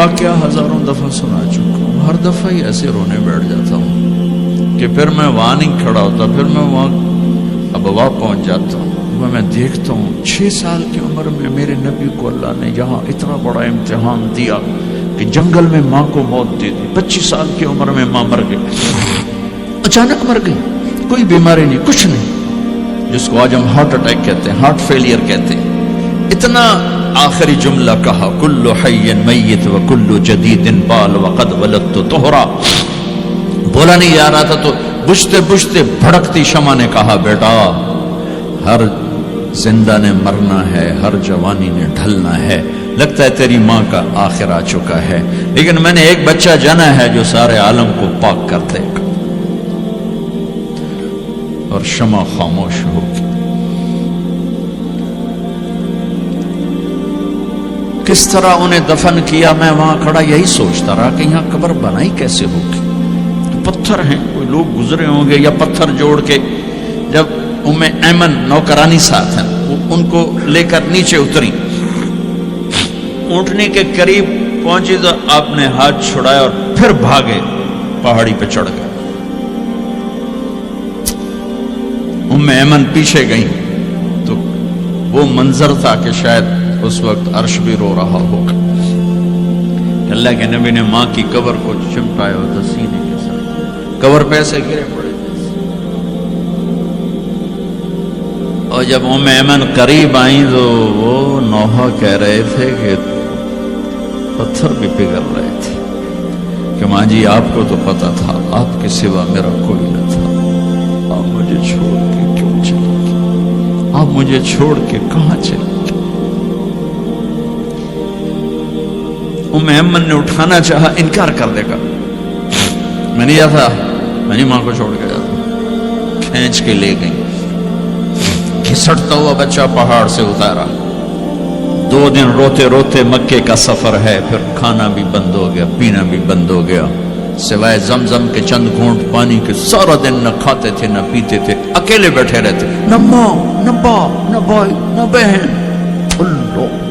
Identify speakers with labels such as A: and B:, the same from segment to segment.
A: واقعہ ہزاروں دفعہ سنا چکا ہوں، ہر دفعہ ہی ایسے رونے بیٹھ جاتا ہوں کہ پھر میں وہاں نہیں کھڑا ہوتا، پھر میں وہاں ابوا پہنچ جاتا ہوں۔ میں دیکھتا ہوں 6 سال کی عمر میں میرے نبی کو اللہ نے یہاں اتنا بڑا امتحان دیا کہ جنگل میں ماں کو موت دے دی۔ 25 سال کی عمر میں ماں مر گئی، اچانک مر گئی، کوئی بیماری نہیں، کچھ نہیں، جس کو آج ہم ہارٹ اٹیک کہتے ہیں، ہارٹ فیلئر کہتے ہیں۔ اتنا آخری جملہ کہا، کل حی میت و کل جدید بال وقد ولدت طہرا۔ بولا نہیں جا رہا تھا تو بجھتے بجھتے بھڑکتی شمع نے کہا، بیٹا ہر زندہ نے مرنا ہے، ہر جوانی نے ڈھلنا ہے، لگتا ہے تیری ماں کا آخر آ چکا ہے، لیکن میں نے ایک بچہ جانا ہے جو سارے عالم کو پاک کر دے گا۔ اور شمع خاموش ہوگی۔ کس طرح انہیں دفن کیا، میں وہاں کھڑا یہی سوچتا رہا کہ یہاں قبر بنائی کیسے ہوگی۔ تو پتھر ہیں، کوئی لوگ گزرے ہوں گے یا پتھر جوڑ کے، جب ایمن نوکرانی ساتھ ہیں، وہ ان کو لے کر نیچے اتری، اونٹنی کے قریب پہنچی تو آپ نے ہاتھ چھڑایا اور پھر بھاگے، پہاڑی پہ چڑھ گئے۔ ایمن پیچھے گئیں تو وہ منظر تھا کہ شاید اس وقت عرش بھی رو رہا ہوگا۔ اللہ کے نبی نے ماں کی قبر کو چمٹایا ہوتا سینے کے ساتھ، قبر پہ ایسے گرے پڑے۔ اور جب ایمن قریب آئیں تو وہ نوحہ کہہ رہے تھے کہ پتھر بھی پگھل رہے تھے کہ ماں جی آپ کو تو پتا تھا آپ کے سوا میرا کوئی نہ تھا، آپ مجھے چھوڑ کے کیوں چلے گئے، آپ مجھے چھوڑ کے کہاں چلے گئے۔ ایمن نے اٹھانا چاہا، انکار کر دے گا، میں نہیں جاتا، میں نہیں ماں کو چھوڑ کے جاتا۔ کھینچ کے لے گئی، گھسٹتا ہوا بچہ پہاڑ سے اتارا۔ 2 دن روتے روتے مکے کا سفر ہے، پھر کھانا بھی بند ہو گیا، پینا بھی بند ہو گیا، سوائے زمزم کے چند گھونٹ پانی کے سارا دن نہ کھاتے تھے نہ پیتے تھے، اکیلے بیٹھے رہتے، نہ ماں نہ باپ نہ بھائی نہ بہن۔ اللہ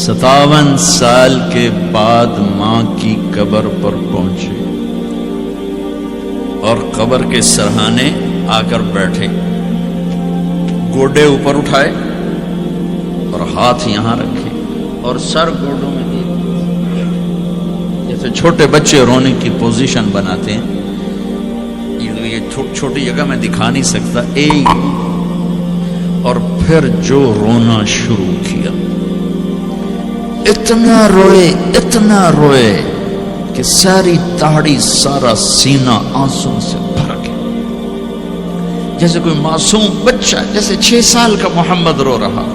A: 57 سال کے بعد ماں کی قبر پر پہنچے اور قبر کے سرہانے آ کر بیٹھے، گوڈے اوپر اٹھائے اور ہاتھ یہاں رکھے اور سر گوڈوں میں دے، جیسے چھوٹے بچے رونے کی پوزیشن بناتے ہیں۔ یہ چھوٹی جگہ میں دکھا نہیں سکتا، اور پھر جو رونا شروع کیا، اتنا روئے کہ ساری داڑھی سارا سینہ آنسوں سے بھر گیا، جیسے کوئی معصوم بچہ، جیسے 6 سال کا محمد رو رہا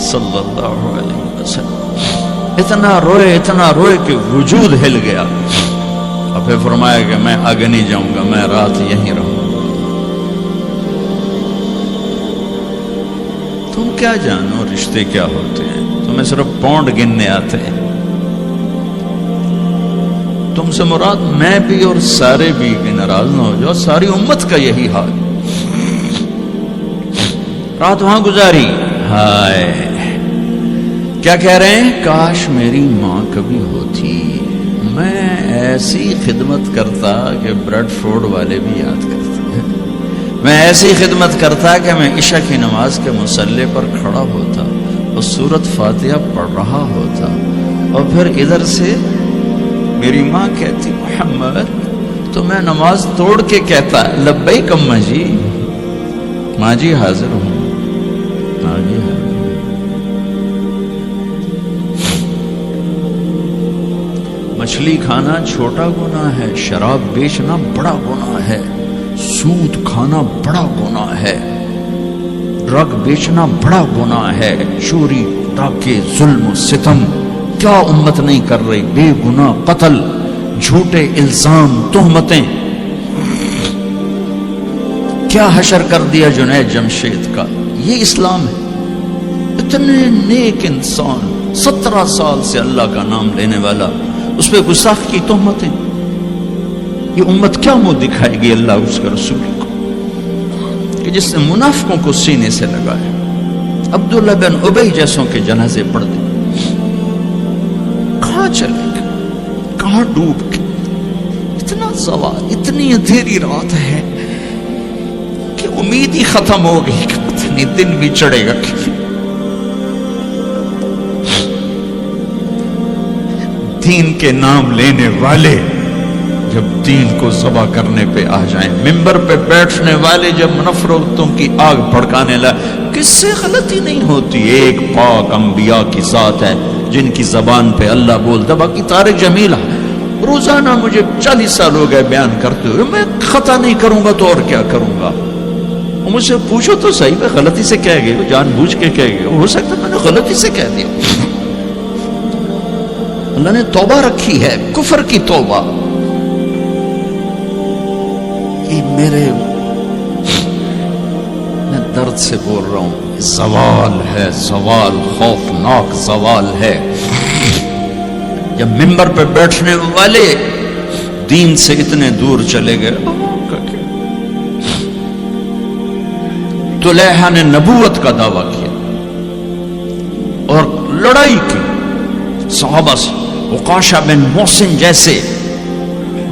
A: صلی اللہ علیہ وسلم۔ اتنا روئے کہ وجود ہل گیا، اور پھر فرمایا کہ میں آگے نہیں جاؤں گا، میں رات یہیں رہوں گا۔ تم کیا جانو رشتے کیا ہوتے ہیں، تمہیں صرف پونڈ گننے آتے ہیں۔ تم سے مراد میں بھی اور سارے بھی، کہ ناراض نہ ہو جاؤ، ساری امت کا یہی حال۔ رات وہاں گزاری، ہائے کیا کہہ رہے ہیں، کاش میری ماں کبھی ہوتی، میں ایسی خدمت کرتا کہ بریڈ فورڈ والے بھی یاد کرتے ہیں، میں ایسی خدمت کرتا کہ میں عشاء کی نماز کے مصلی پر کھڑا ہوتا اور سورۃ فاتحہ پڑھ رہا ہوتا، اور پھر ادھر سے میری ماں کہتی محمد، تو میں نماز توڑ کے کہتا لبیک اماں جی، ماں جی حاضر ہوں، ماں جی حاضر۔ مچھلی کھانا چھوٹا گناہ ہے، شراب بیچنا بڑا گناہ ہے، سود کھانا بڑا گناہ ہے، ڈرگ بیچنا بڑا گناہ ہے، چوری ڈاکے ظلم و ستم کیا امت نہیں کر رہی، بے گناہ قتل، جھوٹے الزام تہمتیں، کیا حشر کر دیا جنید جمشید کا۔ یہ اسلام ہے۔ اتنے نیک انسان، 17 سال سے اللہ کا نام لینے والا، اس پہ گستاخ کی تہمتیں، یہ امت کیا منہ دکھائے گی اللہ اس کے رسول کو، کہ جس نے منافقوں کو سینے سے لگایا، عبداللہ بن ابی جیسوں کے جنازے پڑھ دیں. کہاں چلے گئے, کہاں ڈوب گئے. اتنا زوال, اتنی اندھیری رات ہے کہ امید ہی ختم ہو گئی کہ پتہ نہیں دن بھی چڑھے گا. دین کے نام لینے والے جب دین کو ذبح کرنے پہ آ جائیں, ممبر پہ بیٹھنے والے جب نفرتوں کی آگ بھڑکانے لگے, کس سے غلطی نہیں ہوتی. ایک پاک انبیاء کی ذات ہے جن کی زبان پہ اللہ بولتا. باقی طارق جمیل روزانہ مجھے 40 سال ہو گئے بیان کرتے ہوئے, میں خطا نہیں کروں گا تو اور کیا کروں گا. مجھ سے پوچھو تو صحیح, میں غلطی سے کہہ گئے, جان بوجھ کے کہہ گئے, ہو سکتا میں نے غلطی سے کہہ دیا. اللہ نے توبہ رکھی ہے, کفر کی توبہ. یہ میں درد سے بول رہا ہوں, زوال ہے, زوال, خوفناک زوال ہے. جب ممبر پہ بیٹھنے والے دین سے اتنے دور چلے گئے. طلحہ نے نبوت کا دعویٰ کیا اور لڑائی کی صحابہ سے. عکاشہ بن محسن جیسے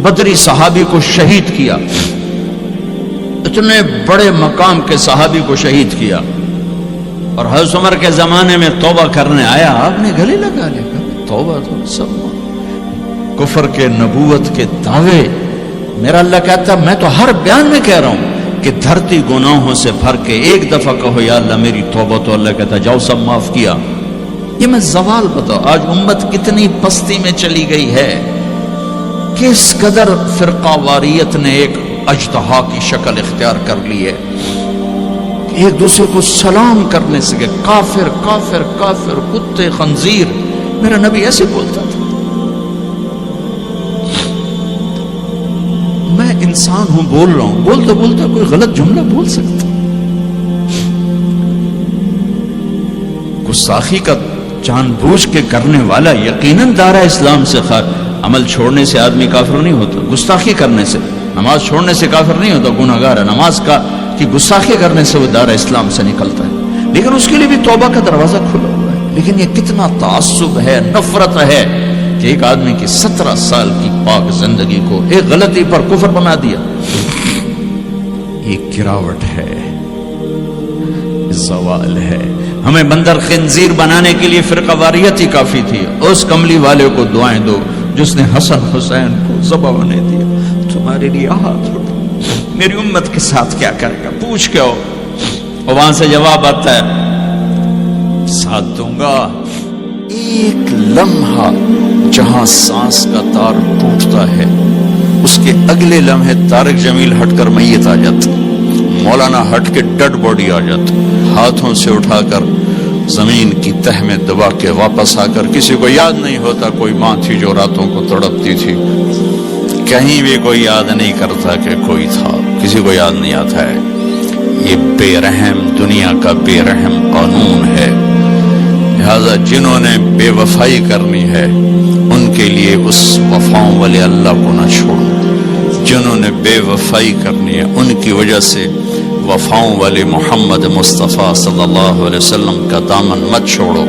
A: بدری صحابی کو شہید کیا, اتنے بڑے مقام کے صحابی کو شہید کیا. اور حضرت عمر کے زمانے میں توبہ کرنے آیا, آپ نے گلے لگا لیا, توبہ تو سب کفر کے نبوت کے دعوے. میرا اللہ کہتا میں تو ہر بیان میں کہہ رہا ہوں کہ دھرتی گناہوں سے بھر کے ایک دفعہ کہو یا اللہ میری توبہ, تو اللہ کہتا جاؤ سب معاف کیا. یہ میں زوال بتاؤ. آج امت کتنی پستی میں چلی گئی ہے, کس قدر فرقہ واریت نے ایک اجتہا کی شکل اختیار کر لی ہے. ایک دوسرے کو سلام کرنے سے کہ کافر کافر کافر, کتے خنزیر. میرا نبی ایسے بولتا تھا. میں انسان ہوں, بول رہا ہوں, بولتا بولتا کوئی غلط جملہ بول سکتا. گستاخی کا جان بوجھ کے کرنے والا یقیناً دارہ اسلام سے عمل چھوڑنے سے آدمی کافر نہیں ہوتا. گستاخی کرنے سے, نماز چھوڑنے سے کافر نہیں ہوتا, گناہگار ہے. نماز کی گستاخی کرنے سے وہ دارہ اسلام سے نکلتا ہے, لیکن اس کے لیے بھی توبہ کا دروازہ کھلا ہوا ہے. لیکن یہ کتنا تعصب ہے, نفرت ہے کہ ایک آدمی کی 17 سال کی پاک زندگی کو ایک غلطی پر کفر بنا دیا. یہ گراوٹ ہے, زوال ہے. ہمیں بندر خنزیر بنانے کے لیے فرقہ واریت ہی کافی تھی. اس کملی والے کو دعائیں دو جس نے حسن حسین کو ذبح ہونے دیا. تمہارے لیے ہاتھ اٹھو, میری امت کے ساتھ کیا کرے گا پوچھ کے ہو. اور وہاں سے جواب آتا ہے ساتھ دوں گا. ایک لمحہ جہاں سانس کا تار ٹوٹتا ہے, اس کے اگلے لمحے طارق جمیل ہٹ کر میت آ جاتا, مولانا ہٹ کے ڈیڈ باڈی آ جاتا, ہاتھوں سے اٹھا کر زمین کی تہ میں دبا کے واپس آ کر. کسی کو یاد نہیں ہوتا کوئی ماں تھی جو راتوں کو تڑپتی تھی, کہیں بھی کوئی یاد نہیں کرتا کہ کوئی تھا, کسی کو یاد نہیں آتا ہے. یہ بے رحم دنیا کا بے رحم قانون ہے. لہذا جنہوں نے بے وفائی کرنی ہے ان کے لیے اس وفاؤں والے اللہ کو نہ چھوڑو. جنہوں نے بے وفائی کرنی ہے ان کی وجہ سے وفاؤں والے محمد مصطفیٰ صلی اللہ علیہ وسلم کا دامن مت چھوڑو.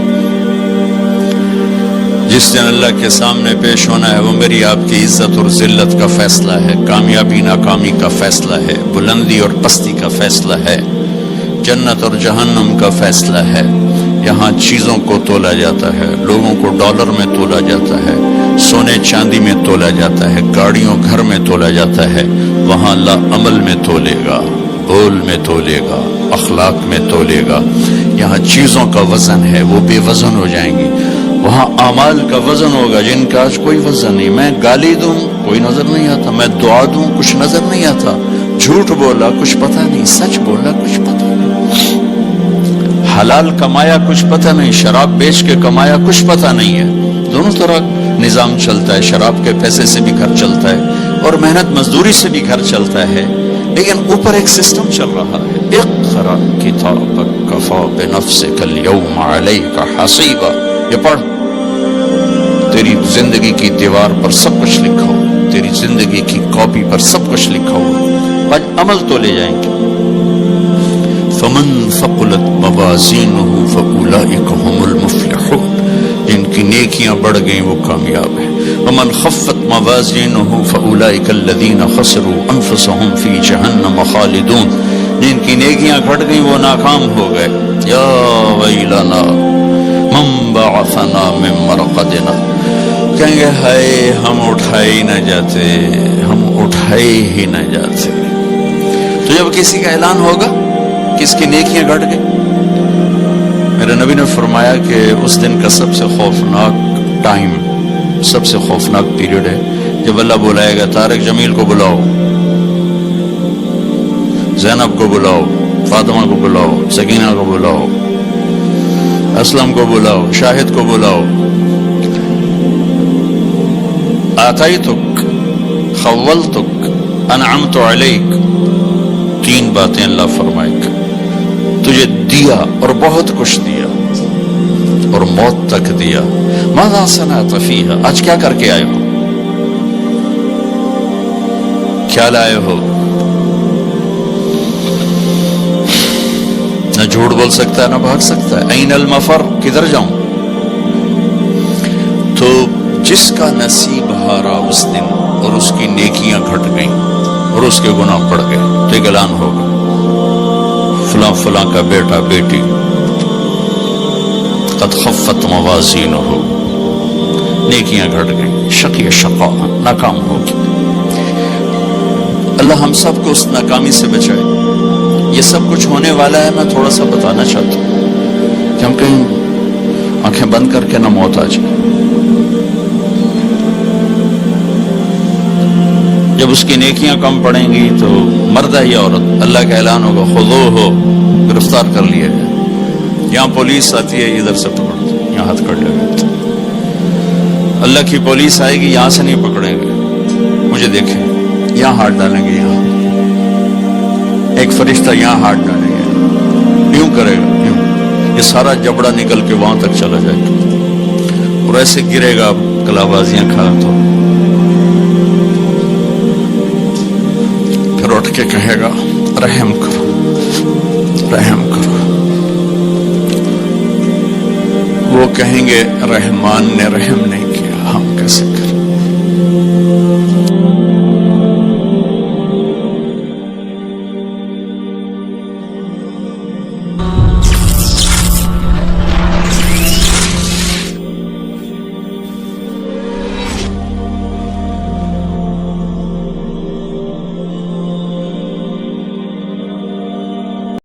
A: جس دن اللہ کے سامنے پیش ہونا ہے وہ میری آپ کی عزت اور ذلت کا فیصلہ ہے, کامیابی ناکامی کا فیصلہ ہے, بلندی اور پستی کا فیصلہ ہے, جنت اور جہنم کا فیصلہ ہے. یہاں چیزوں کو تولا جاتا ہے, لوگوں کو ڈالر میں تولا جاتا ہے, سونے چاندی میں تولا جاتا ہے, گاڑیوں گھر میں تولا جاتا ہے. وہاں اللہ عمل میں تولے گا, بول میں تولے گا, اخلاق میں تولے گا. یہاں چیزوں کا وزن ہے وہ بے وزن ہو جائیں گی. وہاں اعمال کا وزن ہوگا جن کا آج کوئی وزن نہیں. میں گالی دوں کوئی نظر نہیں آتا, میں دعا دوں کچھ نظر نہیں آتا, جھوٹ بولا کچھ پتہ نہیں, سچ بولا کچھ پتہ نہیں, حلال کمایا کچھ پتہ نہیں, شراب بیچ کے کمایا کچھ پتہ نہیں ہے. دونوں طرح نظام چلتا ہے, شراب کے پیسے سے بھی گھر چلتا ہے اور محنت مزدوری سے بھی گھر چلتا ہے, لیکن اوپر ایک سسٹم چل رہا ہے. اقرأ کتابک کفی بنفسک اليوم علیک حسیبا. یہ پڑھ, تیری زندگی کی دیوار پر سب کچھ لکھا ہو, تیری زندگی کی کاپی پر سب کچھ لکھا ہو, عمل تو لے جائیں گے. فمن ثقلت موازینہ فأولئک هم المفلحون، جن کی نیکیاں بڑھ گئیں وہ کامیاب ہیں۔ ومن خفت موازینہ فأولئک الذین خسروا انفسهم فی جہنم خالدون، جن کی نیکیاں گھٹ گئیں وہ ناکام ہو گئے۔ یا ویلنا من بعثنا من مرقدنا، کہیں گے ہائے ہم اٹھائے ہی نہ جاتے، ہم اٹھائے ہی نہ جاتے۔ تو جب کسی کا اعلان ہوگا کہ اس کی نیکیاں گھٹ گئی، میرے نبی نے فرمایا کہ اس دن کا سب سے خوفناک ٹائم، سب سے خوفناک پیریڈ ہے جب اللہ بلائے گا طارق جمیل کو بلاؤ، زینب کو بلاؤ، فاطمہ کو بلاؤ، سکینہ کو بلاؤ، اسلم کو بلاؤ، شاہد کو بلاؤ، آتیتک خولتک انعمت علیک، تین باتیں اللہ فرمائے گا، تجھے دیا اور بہت کچھ دیا اور موت تک دیا۔ ماذا صنعت فیہا، آج کیا کر کے آئے ہو، کیا لائے ہو؟ نہ جھوٹ بول سکتا ہے نہ بھاگ سکتا ہے۔ این المفر، کدھر جاؤں؟ تو جس کا نصیب ہارا اس دن اور اس کی نیکیاں گھٹ گئیں اور اس کے گناہ بڑھ گئے تو ایک اعلان ہوگا، فلاں فلاں کا بیٹا بیٹی قد خفت موازینہ، نیکیاں گھٹ گئیں، شقی شقا، ناکام ہوگی۔ اللہ ہم سب کو اس ناکامی سے بچائے۔ یہ سب کچھ ہونے والا ہے، میں تھوڑا سا بتانا چاہتا ہوں کہ ہم کہیں آنکھیں بند کر کے نہ موت آ جائے۔ جب اس کی نیکیاں کم پڑیں گی تو مرد ہے یا عورت، اللہ کا اعلان ہوگا خذوہ، گرفتار کر لیا جائے۔ یہاں پولیس آتی ہے، ادھر سے پکڑ دو، یہاں ہاتھ کر لے۔ اللہ کی پولیس آئے گی، یہاں سے نہیں پکڑیں گے، مجھے دیکھیں، یہاں ہاتھ ڈالیں گے، یہاں ایک فرشتہ یہاں ہاتھ ڈالیں گے، یوں کرے گا، یوں، یہ سارا جبڑا نکل کے وہاں تک چلا جائے گا اور ایسے گرے گا کلا بازیاں کھا تو پھر اٹھ کے کہے گا رحم کرو، رحم کرو۔ وہ کہیں گے رحمان نے رحم نہیں کیا، ہم کیسے کریں؟